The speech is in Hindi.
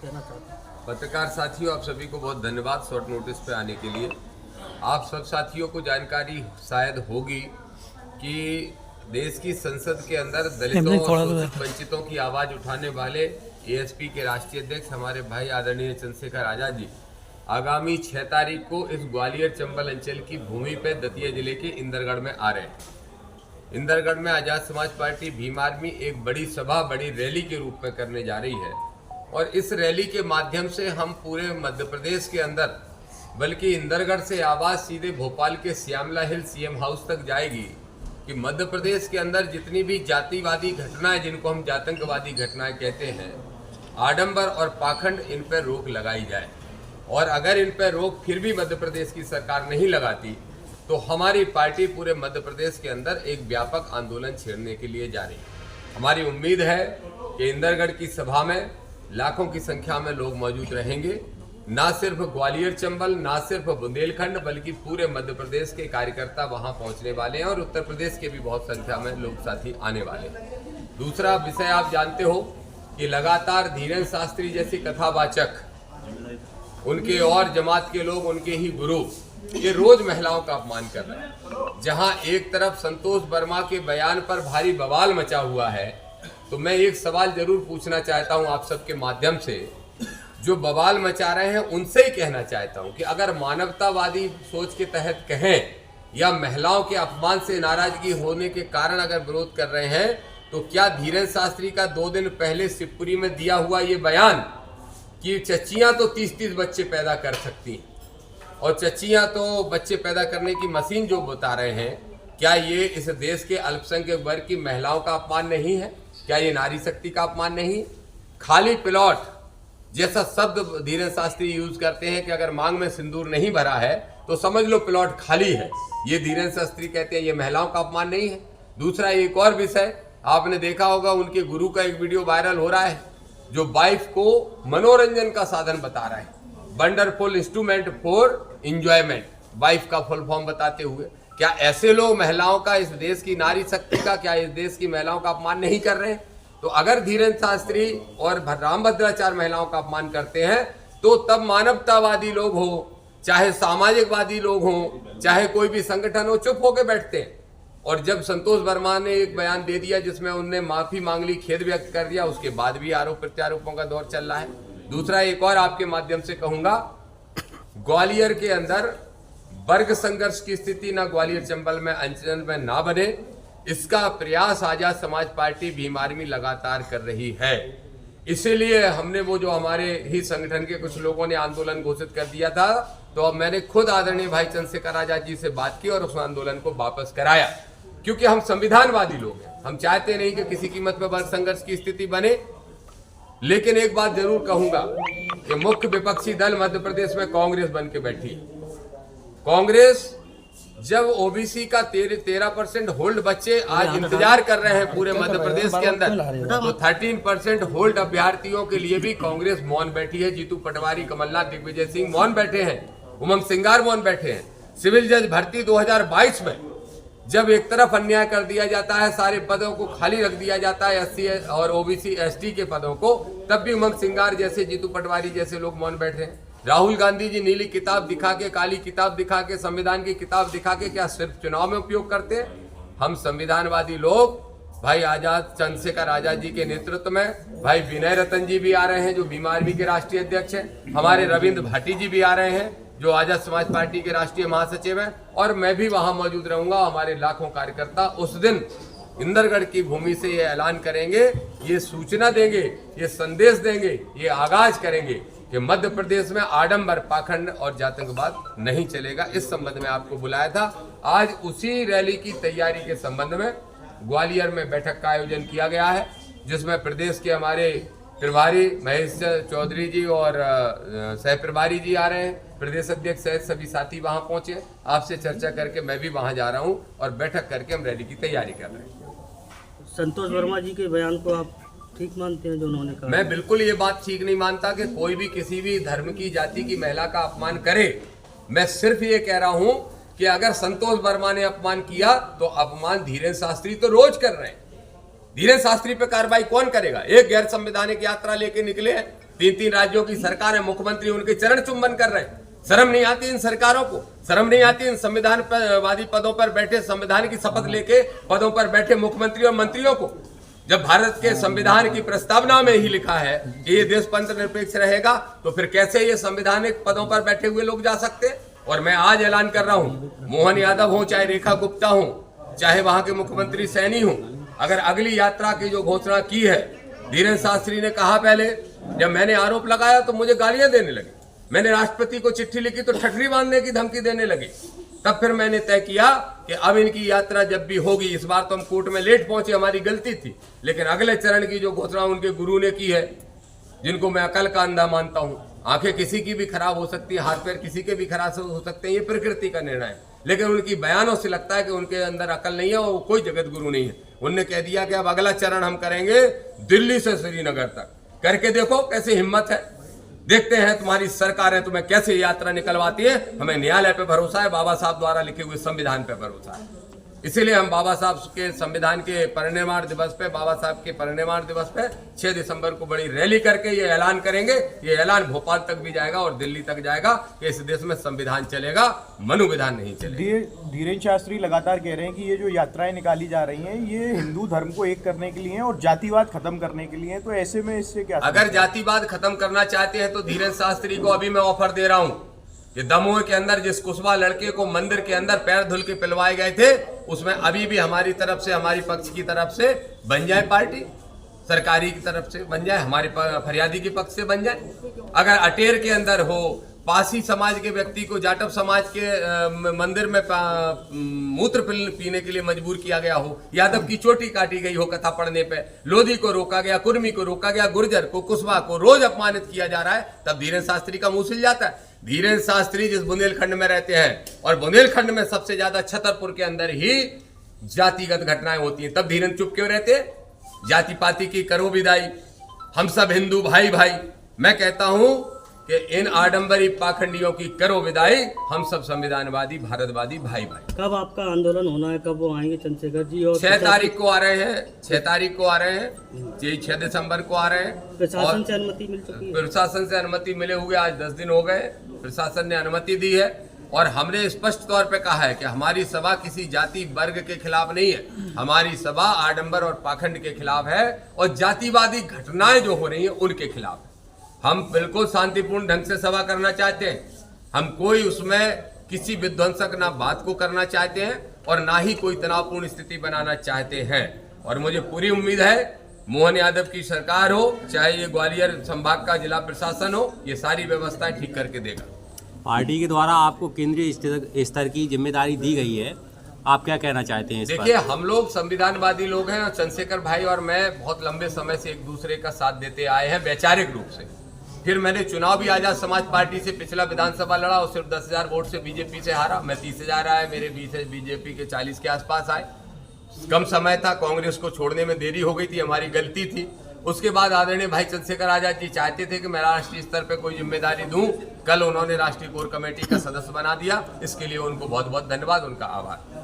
कहना चाहते हैं। पत्रकार साथियों, आप सभी को बहुत धन्यवाद शॉर्ट नोटिस पे आने के लिए। आप सब साथियों को जानकारी शायद होगी कि देश की संसद के अंदर दलितों और शोषित वंचितों की आवाज उठाने वाले एएसपी के राष्ट्रीय अध्यक्ष हमारे भाई आदरणीय चंद्रशेखर आजाद जी आगामी 6 तारीख को इस ग्वालियर चंबल अंचल की भूमि पे दतिया जिले के इंदरगढ़ में आ रहे हैं। इंदरगढ़ में आजाद समाज पार्टी भीम आर्मी एक बड़ी सभा, बड़ी रैली के रूप में करने जा रही है और इस रैली के माध्यम से हम पूरे मध्य प्रदेश के अंदर, बल्कि इंदरगढ़ से आवाज सीधे भोपाल के श्यामला हिल सीएम हाउस तक जाएगी कि मध्य प्रदेश के अंदर जितनी भी जातिवादी घटनाएं, जिनको हम जातंकवादी घटनाएं कहते हैं, आडंबर और पाखंड, इन पर रोक लगाई जाए। और अगर इन पर रोक फिर भी मध्य प्रदेश की सरकार नहीं लगाती तो हमारी पार्टी पूरे मध्य प्रदेश के अंदर एक व्यापक आंदोलन छेड़ने के लिए जा रही है। हमारी उम्मीद है कि इंदरगढ़ की सभा में लाखों की संख्या में लोग मौजूद रहेंगे। ना सिर्फ ग्वालियर चंबल, ना सिर्फ बुंदेलखंड, बल्कि पूरे मध्य प्रदेश के कार्यकर्ता वहां पहुंचने वाले हैं और उत्तर प्रदेश के भी बहुत संख्या में लोग साथी आने वाले हैं। दूसरा विषय, आप जानते हो कि लगातार धीरेन्द्र शास्त्री जैसे कथावाचक, उनके और जमात के लोग, उनके ही गुरु, ये रोज महिलाओं का अपमान कर रहे हैं। जहां एक तरफ संतोष वर्मा के बयान पर भारी बवाल मचा हुआ है, तो मैं एक सवाल जरूर पूछना चाहता हूं आप सबके माध्यम से, जो बवाल मचा रहे हैं उनसे ही कहना चाहता हूं कि अगर मानवतावादी सोच के तहत कहें या महिलाओं के अपमान से नाराजगी होने के कारण अगर विरोध कर रहे हैं, तो क्या धीरेन्द्र शास्त्री का 2 दिन पहले शिवपुरी में दिया हुआ ये बयान कि चच्चियां तो 30-30 बच्चे पैदा कर सकती हैं और चच्चियां तो बच्चे पैदा करने की मशीन जो बता रहे हैं, क्या ये इस देश के अल्पसंख्यक वर्ग की महिलाओं का अपमान नहीं है? क्या ये नारी शक्ति का अपमान नहीं? खाली प्लॉट जैसा शब्द धीरेन्द्र शास्त्री यूज करते हैं कि अगर मांग में सिंदूर नहीं भरा है तो समझ लो प्लॉट खाली है, ये धीरेन्द्र शास्त्री कहते हैं, ये महिलाओं का अपमान नहीं है? दूसरा एक और विषय, आपने देखा होगा उनके गुरु का एक वीडियो वायरल हो रहा है जो वाइफ को मनोरंजन का साधन बता रहा है, wonderful instrument for enjoyment, wife का फुल फॉर्म बताते हुए। क्या ऐसे लोग महिलाओं का, इस देश की नारी शक्ति का, क्या इस देश की महिलाओं का अपमान नहीं कर रहे हैं? तो अगर धीरेन्द्र शास्त्री और रामभद्राचार्य महिलाओं का अपमान करते हैं तो तब मानवतावादी लोग हो, चाहे सामाजिकवादी लोग हो, चाहे कोई भी संगठन हो, चुप होकर बैठते हैं। और जब संतोष वर्मा ने एक बयान दे दिया जिसमें उनने माफी मांग ली, खेद व्यक्त कर दिया, उसके बाद भी आरोप प्रत्यारोपों का दौर चल रहा है। दूसरा एक और आपके माध्यम से कहूंगा, ग्वालियर के अंदर वर्ग संघर्ष की स्थिति ना ग्वालियर चंबल में अंचल में ना बने, इसका प्रयास आजाद समाज पार्टी भीम आर्मी लगातार कर रही है। इसीलिए हमने वो जो हमारे ही संगठन के कुछ लोगों ने आंदोलन घोषित कर दिया था, तो अब मैंने खुद आदरणीय भाई चंद्रशेखर आजाद जी से बात की और उस आंदोलन को वापस कराया, क्योंकि हम संविधानवादी लोग हैं। हम चाहते नहीं कि किसी कीमत पर वर्ग संघर्ष की स्थिति बने। लेकिन एक बात जरूर कहूंगा कि मुख्य विपक्षी दल मध्य प्रदेश में कांग्रेस बन के बैठी है। कांग्रेस जब ओबीसी का 13% होल्ड बच्चे आज इंतजार कर रहे हैं पूरे मध्य प्रदेश के अंदर, तो 13% होल्ड अभ्यर्थियों के लिए भी कांग्रेस मौन बैठी है। जीतू पटवारी, कमलनाथ, दिग्विजय सिंह मौन बैठे हैं, उमंग सिंगार मौन बैठे हैं। सिविल जज भर्ती 2022 में जब एक तरफ अन्याय कर दिया जाता है, सारे पदों को खाली रख दिया जाता है एससी और ओबीसी एसटी के पदों को, तब भी उमंग सिंगार जैसे, जीतू पटवारी जैसे लोग मौन बैठे हैं। राहुल गांधी जी नीली किताब दिखा के, काली किताब दिखा के, संविधान की किताब दिखा के क्या सिर्फ चुनाव में उपयोग करते हैं? हम संविधानवादी लोग, भाई आजाद चंद्रशेखर आजाद जी के नेतृत्व में भाई विनय रतन जी भी आ रहे हैं जो भीम आर्मी के राष्ट्रीय अध्यक्ष हैं, हमारे रविंद्र भाटी जी भी आ रहे हैं जो आजाद समाज पार्टी के राष्ट्रीय महासचिव हैं, और मैं भी वहां मौजूद रहूंगा। हमारे लाखों कार्यकर्ता उस दिन इंदरगढ़ की भूमि से ये ऐलान करेंगे, ये सूचना देंगे, ये संदेश देंगे, ये आगाज करेंगे कि मध्य प्रदेश में आडंबर, पाखंड और जातंकवाद नहीं चलेगा। इस संबंध में आपको बुलाया था। आज उसी रैली की तैयारी के संबंध में ग्वालियर में बैठक का आयोजन किया गया है, जिसमें प्रदेश के हमारे प्रभारी महेश चौधरी जी और सह प्रभारी जी आ रहे हैं, प्रदेश अध्यक्ष सहित सभी साथी वहां पहुंचे। आपसे चर्चा करके मैं भी वहां जा रहा हूं और बैठक करके हम रैली की तैयारी कर रहे हैं। संतोष वर्मा जी के बयान को आप ठीक मानते हैं जो उन्होंने कहा? मैं बिल्कुल ये बात ठीक नहीं मानता कि कोई भी किसी भी धर्म की, जाति की महिला का अपमान करे। मैं सिर्फ ये कह रहा हूं कि अगर संतोष वर्मा ने अपमान किया तो अपमान धीरेन्द्र शास्त्री तो रोज कर रहे हैं। धीरेन्द्र शास्त्री पे कार्रवाई कौन करेगा? एक गैर संवैधानिक यात्रा लेके निकले हैं, 3-3 राज्यों की सरकार है, मुख्यमंत्री उनके चरण चुंबन कर रहे हैं। शर्म नहीं आती इन सरकारों को? शर्म नहीं आती इन संविधानवादी पदों पर बैठे, संविधान की शपथ लेके पदों पर बैठे मुख्यमंत्री और मंत्रियों को? जब भारत के संविधान की प्रस्तावना में ही लिखा है कि ये देश तंत्र निरपेक्ष रहेगा, तो फिर कैसे ये संवैधानिक पदों पर बैठे हुए लोग जा सकते हैं? और मैं आज ऐलान कर रहा हूं, मोहन यादव हो, चाहे रेखा गुप्ता हो, चाहे वहां के मुख्यमंत्री सैनी हो, अगर अगली यात्रा की जो घोषणा की है, धीरेन्द्र शास्त्री ने कहा पहले, जब मैंने आरोप लगाया तो मुझे गालियां देने लगे, मैंने राष्ट्रपति को चिट्ठी लिखी तो ठटरी बांधने की धमकी देने लगे। तब फिर मैंने तय किया कि अब इनकी यात्रा जब भी होगी, इस बार तो हम कोर्ट में लेट पहुंचे, हमारी गलती थी, लेकिन अगले चरण की जो घोषणा उनके गुरु ने की है, जिनको मैं अकल का अंधा मानता हूं, आंखें किसी की भी खराब हो सकती है, हाथ पैर किसी के भी खराब हो सकते हैं, ये प्रकृति का निर्णय है, लेकिन उनकी बयानों से लगता है कि उनके अंदर अकल नहीं है और वो कोई जगत गुरु नहीं है। उनने कह दिया कि अब अगला चरण हम करेंगे दिल्ली से श्रीनगर तक, करके देखो कैसी हिम्मत है, देखते हैं तुम्हारी सरकार है तुम्हें कैसे यात्रा निकलवाती है। हमें न्यायालय पे भरोसा है, बाबा साहब द्वारा लिखे हुए संविधान पे भरोसा है, इसीलिए हम बाबा साहब के संविधान के परिनिर्माण दिवस पे, बाबा साहब के परिनिर्माण दिवस पे 6 दिसंबर को बड़ी रैली करके ये ऐलान करेंगे। ये ऐलान भोपाल तक भी जाएगा और दिल्ली तक जाएगा कि इस देश में संविधान चलेगा, मनुविधान नहीं चलेगा। धीरेन्द्र शास्त्री लगातार कह रहे हैं कि ये जो यात्राएं निकाली जा रही हैं ये हिंदू धर्म को एक करने के लिए हैं और जातिवाद खत्म करने के लिए हैं, तो ऐसे में इससे क्या? अगर जातिवाद खत्म करना चाहते हैं तो धीरेन्द्र शास्त्री को अभी मैं ऑफर दे रहा हूं कि दमोह के अंदर जिस कुशवाहा लड़के को मंदिर के अंदर पैर धुल के पिलवाए गए थे, उसमें अभी भी हमारी तरफ से, हमारी पक्ष की तरफ से बन जाए पार्टी, सरकारी की तरफ से बन जाए, हमारे फरियादी के पक्ष से बन जाए। अगर अटेर के अंदर हो, पासी समाज के व्यक्ति को जाटव समाज के मंदिर में मूत्र पीने के लिए मजबूर किया गया हो, यादव की चोटी काटी गई हो कथा पढ़ने पे, लोधी को रोका गया, कुर्मी को रोका गया, गुर्जर को, कुशवाहा को रोज अपमानित किया जा रहा है, तब धीरेन्द्र शास्त्री का मुंह सिल जाता है। धीरेन्द्र शास्त्री जिस बुंदेलखंड में रहते हैं और बुंदेलखंड में सबसे ज्यादा छतरपुर के अंदर ही जातिगत घटनाएं होती हैं, तब धीरेन्द्र चुप क्यों रहते? जाति पाति की करो विदाई, हम सब हिंदू भाई भाई। मैं कहता हूं कि इन आडंबरी पाखंडियों की करो विदाई, हम सब संविधानवादी भारतवादी भाई भाई। कब आपका आंदोलन होना है, कब वो आएंगे चंद्रशेखर जी? और 6 तारीख को आ रहे हैं, 6 तारीख को आ रहे हैं, यही 6 दिसंबर को आ रहे हैं। प्रशासन से अनुमति मिल चुकी है? प्रशासन से अनुमति मिले हुए आज 10 दिन हो गए, प्रशासन ने अनुमति दी है और हमने स्पष्ट तौर पे कहा है कि हमारी सभा किसी जाति वर्ग के खिलाफ नहीं है, हमारी सभा आडंबर और पाखंड के खिलाफ है और जातिवादी घटनाएं जो हो रही हैं उनके खिलाफ है। हम बिल्कुल शांतिपूर्ण ढंग से सभा करना चाहते हैं, हम कोई उसमें किसी विध्वंसक ना बात को करना चाहते हैं और ना ही कोई तनावपूर्ण स्थिति बनाना चाहते हैं। और मुझे पूरी उम्मीद है मोहन यादव की सरकार हो, चाहे ये ग्वालियर संभाग का जिला प्रशासन हो, ये सारी व्यवस्थाएं ठीक करके देगा। पार्टी के द्वारा आपको केंद्रीय स्तर की जिम्मेदारी दी गई है, आप क्या कहना चाहते हैं इस पर? देखिए, हम लोग संविधानवादी लोग हैं और चंद्रशेखर भाई और मैं बहुत लंबे समय से एक दूसरे का साथ देते आए हैं वैचारिक रूप से। फिर मैंने चुनाव भी आजाद समाज पार्टी से पिछला विधानसभा लड़ा और सिर्फ 10,000 वोट से बीजेपी से हारा। मैं 30,000 आए, मेरे 20 बीजेपी के 40 के आसपास आए। कम समय था, कांग्रेस को छोड़ने में देरी हो गई थी, हमारी गलती थी। उसके बाद आदरणीय भाई चंद्रशेखर आजाद जी चाहते थे कि मैं राष्ट्रीय स्तर पे कोई जिम्मेदारी दूं, कल उन्होंने राष्ट्रीय कोर कमेटी का सदस्य बना दिया, इसके लिए उनको बहुत बहुत धन्यवाद, उनका आभार।